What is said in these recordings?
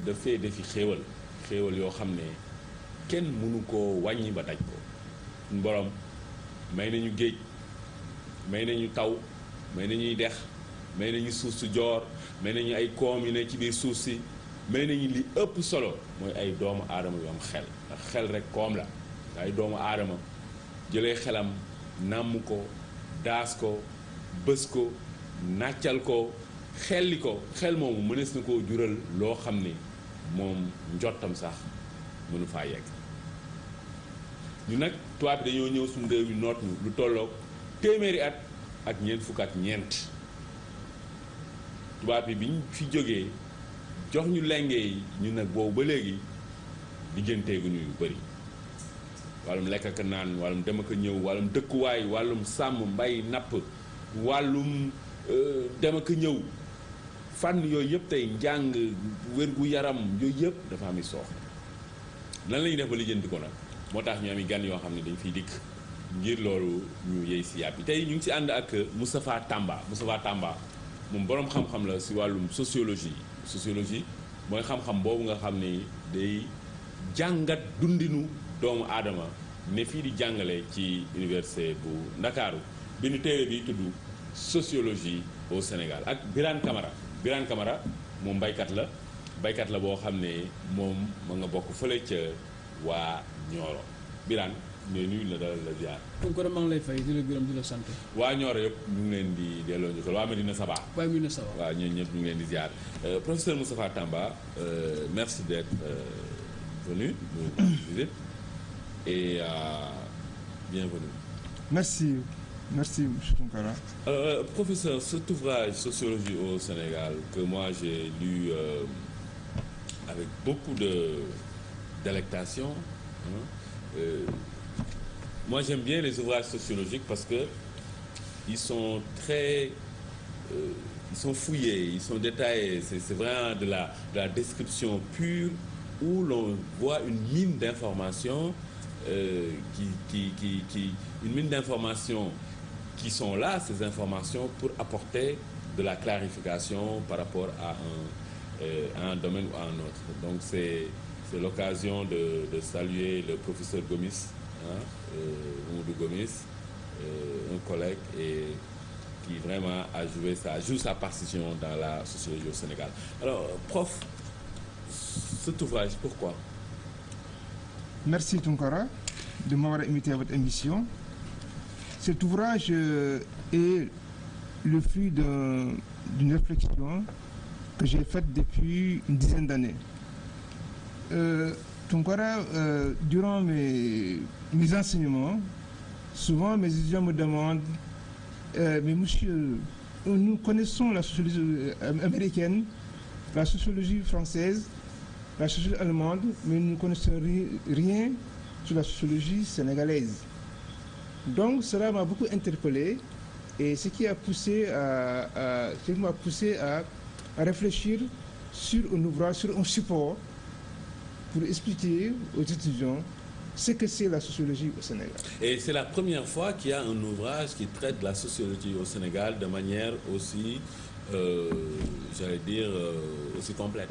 dafay defi xéewal yoo xam ne kenn mënu koo wàññi ba daj ko suñu borom may nañu géej may nañu taw may nañuy dex may nañu suuf su joor may nañu ay koom yu ne ci biir suuf si may nañu li ëpp solo mooy ay doomu aadama yu am xel ndax xel rek koom la ay doomu aadama jëlee xelam nàmm ko daas ko bës ko nàccal ko xelli ko xel moomu mënees na koo jural loo xam ne moom njottam sax mënu faa yegg ñu nag tubaab bi dañoo ñëw suñu réew yi noot ñu lu tolloog téeméeri at ak ñeent fukk ak ñeent tubaab bi biñ fi jógee jox ñu lenge yi ñu nag boobu ba léegi digganteeguñu yu bëri wàllum lekk ak naan wàllum dem ak ñëw wàllum dëkkuwaay wàllum sàmm mbay napp wàllum dem ak ñëw fànn yooyu yëpp tey njàng wér-gu-yaram yooyu yëpp dafa am i soox lan la ñuy def ba lijjanti ko nag moo tax ñu am i gan yoo xam ne dañ fiy dikk ngir loolu ñu yey si yàpp yi tey ñu ngi si ànd ak Moustapha Tamba moom boroom xam-xam la si wàllum sociologie mooy xam-xam boobu nga xam ne day jàngat dundinu doomu aadama ne fii di jàngale ci université bu Ndakaaru benn téere bi tudd sociologie au Sénégal ak Birane Camara moom baykat la boo xam ne moom ma nga bokk fële ca waa Nioro Birane ne nuyu la dalal la ziar. kon kon maa ngi lay fay di la gërëm di la sant. waa Nioro yëpp ñu ngi leen di delloo njukkal waa Medina Saba. waaw Medina Saba waaw ñooñu ñëpp ñu ngi leen di ziar professeur Moustapha Tamba merci d'être venu nous visiter et bienvenue. Merci M. Tunkara. Professeur, cet ouvrage Sociologie au Sénégal que moi j'ai lu avec beaucoup de délectation, moi j'aime bien les ouvrages sociologiques parce que ils sont très ils sont fouillés, ils sont détaillés, c'est vraiment de la description pure où l'on voit une mine d'informations une mine d'informations qui sont là, ces informations, pour apporter de la clarification par rapport à un domaine ou à un autre. Donc c'est l'occasion de saluer le professeur Gomis, Oumou Gomis, un collègue et qui vraiment joue sa partition dans la sociologie au Sénégal. Alors, prof, cet ouvrage, pourquoi? Merci Tunkara de m'avoir invité à votre émission. Cet ouvrage est le fruit d'une réflexion que j'ai faite depuis une dizaine d'années. Tunkara, durant mes enseignements, souvent mes étudiants me demandent mais monsieur, nous connaissons la sociologie américaine, la sociologie française, la sociologie allemande, mais nous ne connaissons rien sur la sociologie sénégalaise. Donc cela m'a beaucoup interpellé et ce qui m'a poussé à réfléchir sur un ouvrage, sur un support pour expliquer aux étudiants ce que c'est la sociologie au Sénégal. Et c'est la première fois qu'il y a un ouvrage qui traite de la sociologie au Sénégal de manière aussi, aussi complète.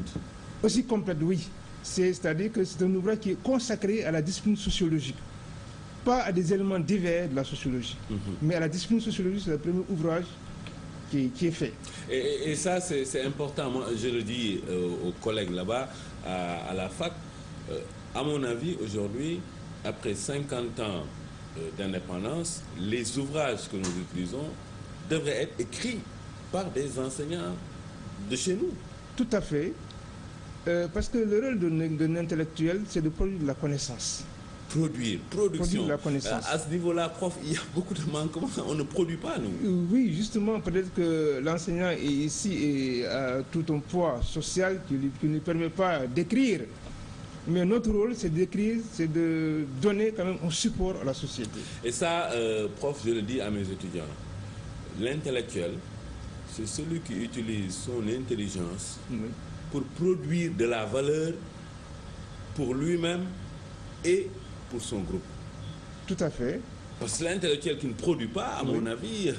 Aussi complète, oui. C'est-à-dire que c'est un ouvrage qui est consacré à la discipline sociologique. Pas à des éléments divers de la sociologie, mais à la discipline sociologique, c'est le premier ouvrage qui est fait. Et ça, c'est important. Moi, je le dis aux collègues là-bas, à la fac. À mon avis, aujourd'hui, après 50 ans d'indépendance, les ouvrages que nous utilisons devraient être écrits par des enseignants de chez nous. Tout à fait. Parce que le rôle d'un intellectuel, c'est de produire de la connaissance. Production. De la connaissance. À ce niveau-là, prof, il y a beaucoup de manquements. On ne produit pas, nous. Oui, justement, peut-être que l'enseignant est ici et a tout un poids social qui ne lui permet pas d'écrire. Mais notre rôle, c'est d'écrire, c'est de donner quand même un support à la société. Et ça, prof, je le dis à mes étudiants, l'intellectuel, c'est celui qui utilise son intelligence pour produire de la valeur pour lui-même et pour son groupe. Tout à fait. Parce que l'intellectuel qui ne produit pas, à mon avis,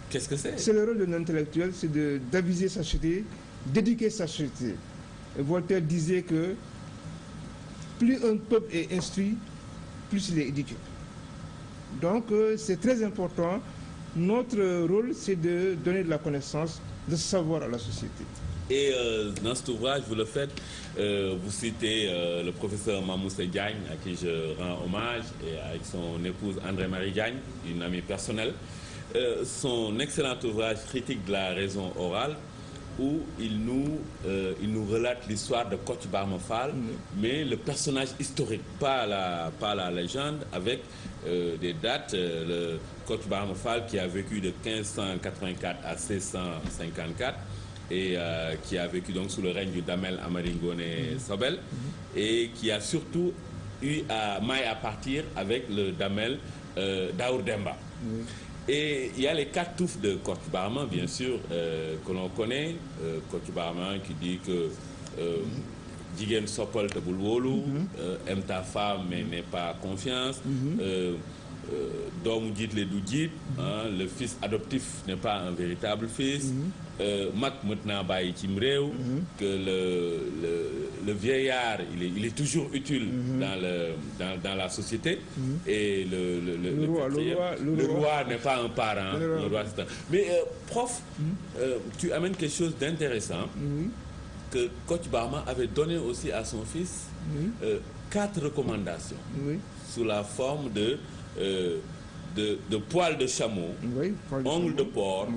qu'est-ce que c'est? C'est le rôle de l'intellectuel, c'est d'aviser sa société, d'éduquer sa société. Voltaire disait que plus un peuple est instruit, plus il est éduqué. Donc c'est très important. Notre rôle, c'est de donner de la connaissance, de savoir à la société. Et dans cet ouvrage, vous le faites, vous citez le professeur Mamoussé Diagne, à qui je rends hommage, et avec son épouse André-Marie Diagne, une amie personnelle. Son excellent ouvrage Critique de la raison orale, où il nous relate l'histoire de Kocc Barma Fall, mais le personnage historique, pas la légende, avec des dates. Le Kocc Barma Fall qui a vécu de 1584 à 1654 et qui a vécu donc sous le règne du Damel Amari Ngoné Sobel et qui a surtout eu maille à partir avec le Damel Daour Demba. Et il y a les 4 touffes de Kocc Barma, bien sûr, que l'on connaît. Kocc Barma qui dit que Jigéen soppal te bul wóolu, aime ta femme mais n'aie pas confiance. Doomu jiitle du jiit, le fils adoptif n'est pas un véritable fils. Mag mët naa bàyyi cim réew, que le vieillard il est toujours utile dans la société. Et le roi n'est pas un parent. Le roi, mais prof, tu amènes quelque chose d'intéressant que Kocc Barma avait donné aussi à son fils 4 recommandations sous la forme de poils de chameau, ongles de porc,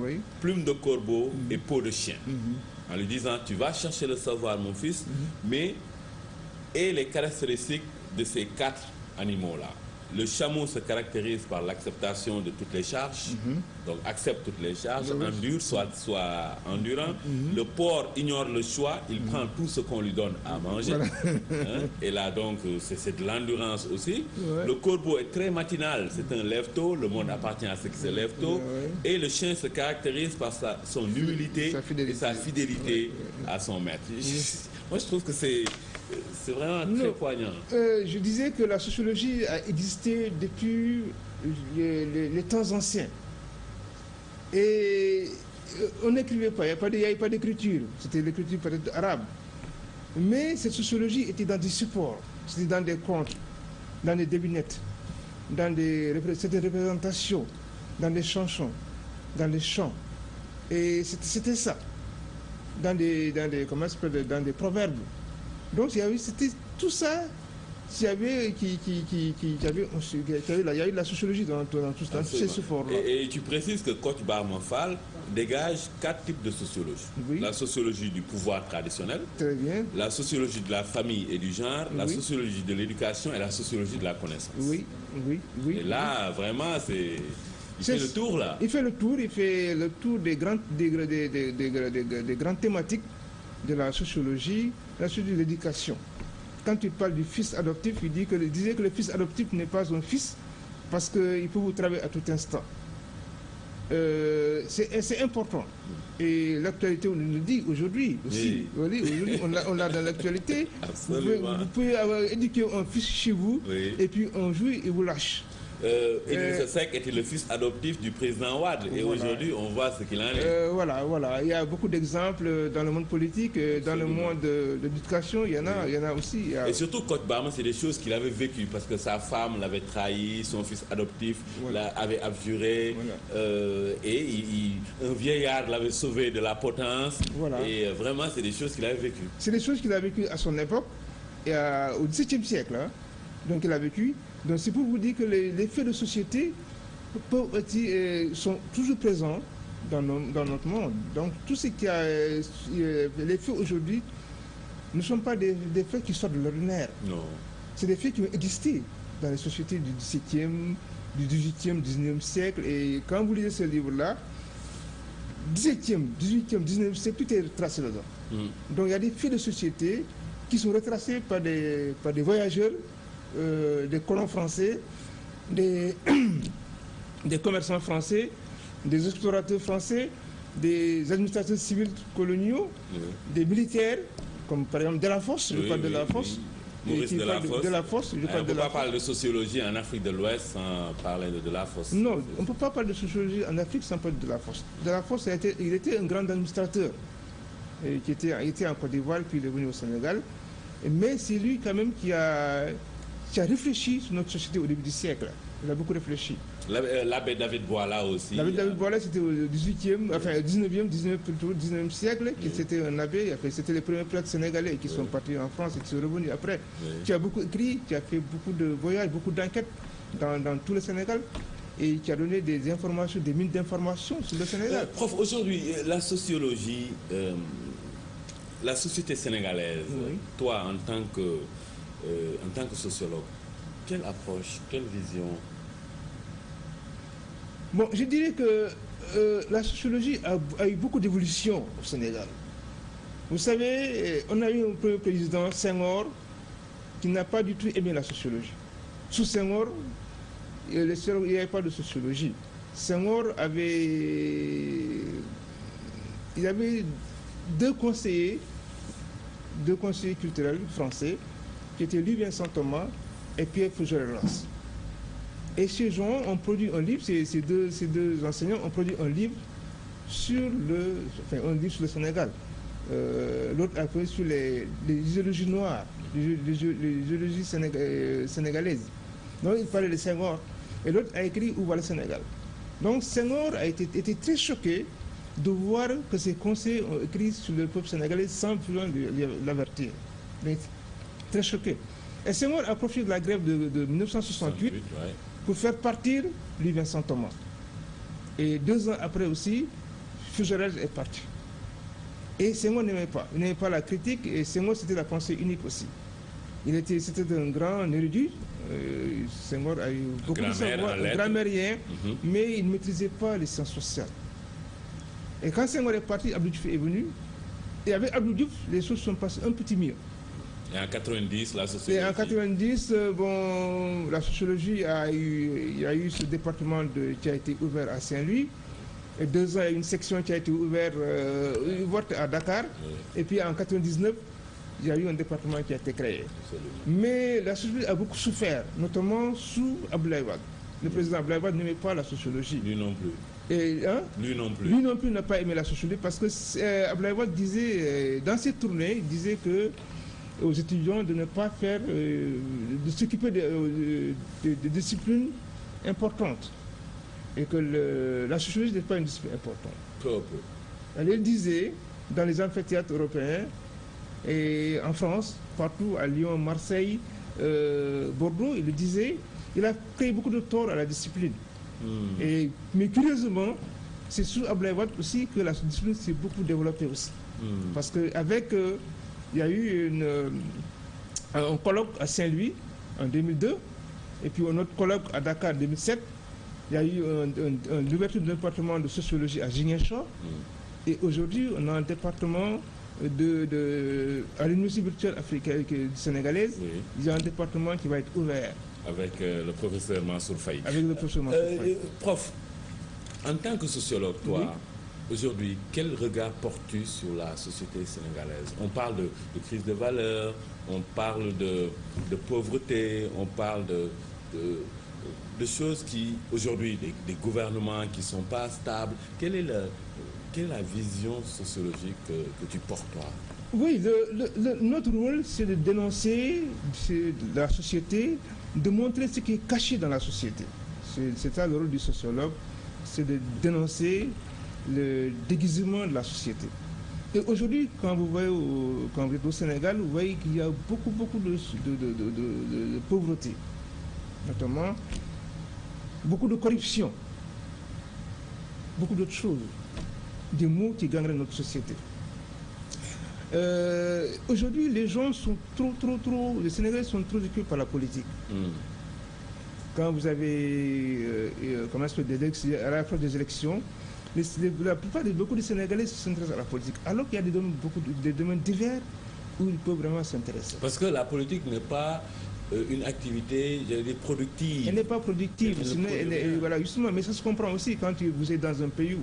plumes de corbeau et peau de chien. En lui disant, tu vas chercher le savoir, mon fils, mais et les caractéristiques de ces 4 animaux-là. Le chameau se caractérise par l'acceptation de toutes les charges, donc accepte toutes les charges, endure, soit endurant. Le porc ignore le choix, il prend tout ce qu'on lui donne à manger. Et là donc c'est de l'endurance aussi. Le corbeau est très matinal, c'est un lève-tôt, le monde appartient à ceux qui se lèvent tôt. Et le chien se caractérise par son humilité et sa fidélité à son maître. Moi je trouve que c'est vraiment très poignant. Je disais que la sociologie a existé depuis les temps anciens. Et on n'écrivait pas, il n'y avait pas d'écriture. C'était l'écriture peut-être arabe. Mais cette sociologie était dans des supports, c'était dans des contes, dans des devinettes, c'était des représentations, dans des chansons, dans des chants. Et c'était ça. Dans des proverbes. Donc il y avait tout ça, il y avait la sociologie dans tout ces supports-là. Et tu précises que Kocc Barma Fall dégage 4 types de sociologie. La sociologie du pouvoir traditionnel, très bien. La sociologie de la famille et du genre, la sociologie de l'éducation et la sociologie de la connaissance. Et là, vraiment, il fait le tour là. Il fait le tour des grandes thématiques de la sociologie de l'éducation. Quand il parle du fils adoptif, il disait que le fils adoptif n'est pas un fils parce qu'il peut vous travailler à tout instant. C'est important. Et l'actualité, on le dit aujourd'hui aussi. Aujourd'hui, on l'a dans l'actualité. Vous pouvez éduquer un fils chez vous et puis un jour, il vous lâche. Idrissa Seck était le fils adoptif du président Wade et aujourd'hui on voit ce qu'il en est. Voilà. Il y a beaucoup d'exemples dans le monde politique, dans le monde de l'éducation, il y en a aussi. Et surtout Kocc Barma, c'est des choses qu'il avait vécues parce que sa femme l'avait trahi, son fils adoptif l'avait abjuré et un vieillard l'avait sauvé de la potence. Et vraiment c'est des choses qu'il avait vécues. C'est des choses qu'il a vécues à son époque, et au XVIIe siècle. Donc il a vécu. Donc c'est pour vous dire que les faits de société sont toujours présents dans notre monde. Donc tout ce qui a les faits aujourd'hui ne sont pas des faits qui sortent de l'ordinaire. Non. C'est des faits qui ont existé dans les sociétés du XVIIe, du XVIIIe, XIXe siècle. Et quand vous lisez ce livre-là, XVIIe, XVIIIe, XIXe siècle, tout est retracé là-dedans. Donc il y a des faits de société qui sont retracés par des voyageurs, des colons français, des commerçants français, des explorateurs français, des administrateurs civils coloniaux, des militaires, comme par exemple Delafosse, je parle de Delafosse. Maurice Delafosse. On ne peut pas parler de sociologie en Afrique de l'Ouest sans parler de Delafosse. Non, on ne peut pas parler de sociologie en Afrique sans parler de Delafosse. Delafosse, il était un grand administrateur. qui était en Côte d'Ivoire, puis il est venu au Sénégal. Mais c'est lui quand même qui a réfléchi sur notre société au début du siècle. Il a beaucoup réfléchi. L'abbé David Boilat aussi. L'abbé David Boilat, c'était au 19e siècle, qui c'était un abbé. C'était les premiers prêtres sénégalais qui sont partis en France et qui sont revenus après. Oui. Tu as beaucoup écrit, tu as fait beaucoup de voyages, beaucoup d'enquêtes dans tout le Sénégal. Et qui a donné des informations, des mines d'informations sur le Sénégal. Prof, aujourd'hui, la sociologie, la société sénégalaise, oui. Toi, en tant que sociologue, quelle approche, quelle vision? Bon, je dirais que la sociologie a eu beaucoup d'évolution au Sénégal. Vous savez, on a eu un premier président, Senghor, qui n'a pas du tout aimé la sociologie. Sous Senghor, il n'y avait pas de sociologie. Senghor avait deux conseillers culturels français, qui étaient Louis Vincent Thomas et Pierre Fougeray-Ras. Et ces gens ont produit un livre, ces deux enseignants ont produit un livre sur le Sénégal. L'autre a fait sur les idéologies noires, les idéologies sénégalaises. Donc il parlait de Senghor. Et l'autre a écrit Où va le Sénégal. Donc Senghor a été très choqué de voir que ses conseillers ont écrit sur le peuple sénégalais sans plus loin l'avertir. Très choqué. Et Senghor a profité de la grève de 1968 pour faire partir Louis Vincent Thomas. Et 2 ans après aussi, Fougeray est parti. Et Senghor n'aimait pas. Il n'aimait pas la critique et Senghor c'était la pensée unique aussi. C'était un grand érudit. Senghor a eu beaucoup de savoir, un grammairien, mais il ne maîtrisait pas les sciences sociales. Et quand Senghor est parti, Abdou Diouf est venu. Et avec Abdou Diouf, les choses sont passées un petit mieux. Et en 90, la sociologie. Et en 90, la sociologie il y a eu ce département qui a été ouvert à Saint-Louis. Et 2 ans, il y a eu une section qui a été ouverte à Dakar. Oui. Et puis en 99, il y a eu un département qui a été créé. Absolument. Mais la sociologie a beaucoup souffert, notamment sous Abdoulaye Wade. Le président Abdoulaye Wade n'aimait pas la sociologie. Lui non plus. Et, Lui non plus. Lui non plus n'a pas aimé la sociologie parce que Abdoulaye Wade disait, dans ses tournées, il disait que aux étudiants de ne pas faire, de s'occuper de disciplines importantes. Et que la sociologie n'est pas une discipline importante. Peu à peu. Elle disait, dans les amphithéâtres européens, et en France, partout, à Lyon, Marseille, Bordeaux, il le disait, il a créé beaucoup de tort à la discipline. Mais curieusement, c'est sous Abdoulaye Wade aussi que la discipline s'est beaucoup développée aussi. Parce qu'avec, il y a eu un colloque à Saint-Louis en 2002, et puis un autre colloque à Dakar en 2007. Il y a eu l'ouverture d'un département de sociologie à Ziguinchor. Et aujourd'hui, on a un département à l'Université virtuelle africaine sénégalaise. Oui. Il y a un département qui va être ouvert. Avec le professeur Mansour Faye. Avec le professeur Mansour Faye. Prof, en tant que sociologue, toi, aujourd'hui, quel regard portes-tu sur la société sénégalaise? On parle de crise de valeurs, on parle de pauvreté, on parle de choses qui, aujourd'hui, des gouvernements qui ne sont pas stables. Quelle est la vision sociologique que tu portes, toi? Oui, notre rôle, c'est de dénoncer la société, de montrer ce qui est caché dans la société. C'est ça le rôle du sociologue, c'est de dénoncer le déguisement de la société. Et aujourd'hui, quand vous êtes au Sénégal, vous voyez qu'il y a beaucoup de pauvreté, notamment beaucoup de corruption, beaucoup d'autres choses, des maux qui gangrènent notre société. Aujourd'hui, les gens sont les Sénégalais sont trop occupés par la politique. Quand vous avez à la fin des élections, la plupart beaucoup de Sénégalais s'intéressent à la politique, alors qu'il y a des domaines divers où ils peuvent vraiment s'intéresser. Parce que la politique n'est pas une activité, productive. Elle n'est pas productive, voilà, justement, mais ça se comprend aussi quand vous êtes dans un pays où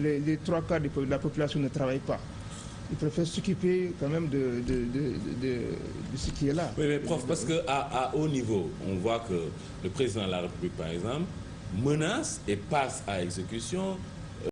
les 3 quarts de la population ne travaillent pas. Ils préfèrent s'occuper quand même de ce qui est là. Oui, mais prof, parce qu'à haut niveau, on voit que le président de la République, par exemple, menace et passe à exécution